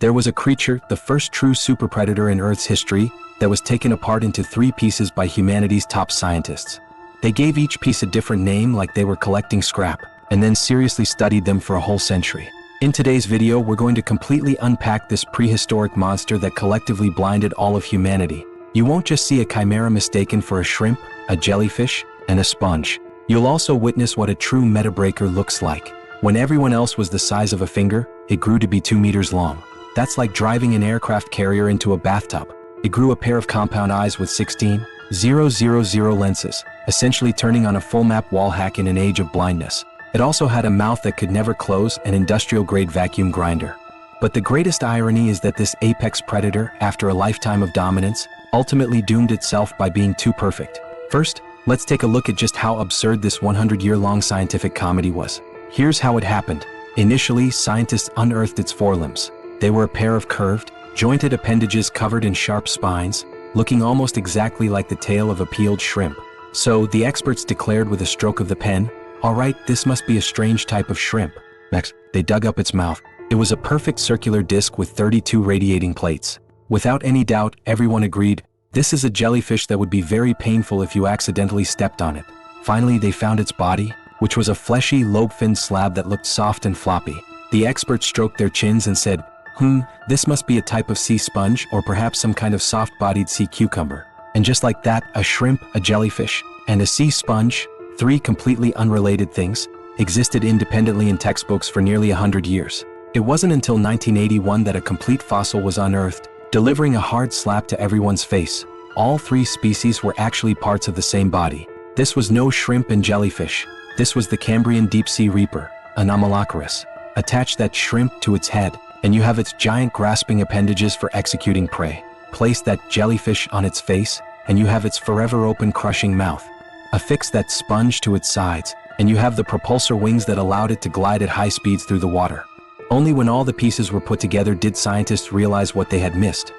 There was a creature, the first true super predator in Earth's history, that was taken apart into 3 pieces by humanity's top scientists. They gave each piece a different name like they were collecting scrap, and then seriously studied them for a whole century. In today's video, we're going to completely unpack this prehistoric monster that collectively blinded all of humanity. You won't just see a chimera mistaken for a shrimp, a jellyfish, and a sponge. You'll also witness what a true metabreaker looks like. When everyone else was the size of a finger, it grew to be 2 meters long. That's like driving an aircraft carrier into a bathtub. It grew a pair of compound eyes with 16,000 lenses, essentially turning on a full map wall hack in an age of blindness. It also had a mouth that could never close, an industrial-grade vacuum grinder. But the greatest irony is that this apex predator, after a lifetime of dominance, ultimately doomed itself by being too perfect. First, let's take a look at just how absurd this 100-year-long scientific comedy was. Here's how it happened. Initially, scientists unearthed its forelimbs. They were a pair of curved, jointed appendages covered in sharp spines, looking almost exactly like the tail of a peeled shrimp. So, the experts declared with a stroke of the pen, "All right, this must be a strange type of shrimp." Next, they dug up its mouth. It was a perfect circular disc with 32 radiating plates. Without any doubt, everyone agreed, this is a jellyfish that would be very painful if you accidentally stepped on it. Finally, they found its body, which was a fleshy, lobe-finned slab that looked soft and floppy. The experts stroked their chins and said, this must be a type of sea sponge or perhaps some kind of soft-bodied sea cucumber. And just like that, a shrimp, a jellyfish, and a sea sponge, 3 completely unrelated things, existed independently in textbooks for nearly 100 years. It wasn't until 1981 that a complete fossil was unearthed, delivering a hard slap to everyone's face. All 3 species were actually parts of the same body. This was no shrimp and jellyfish. This was the Cambrian deep-sea reaper, Anomalocaris. Attach that shrimp to its head, and you have its giant grasping appendages for executing prey. Place that jellyfish on its face, and you have its forever open crushing mouth. Affix that sponge to its sides, and you have the propulsor wings that allowed it to glide at high speeds through the water. Only when all the pieces were put together did scientists realize what they had missed.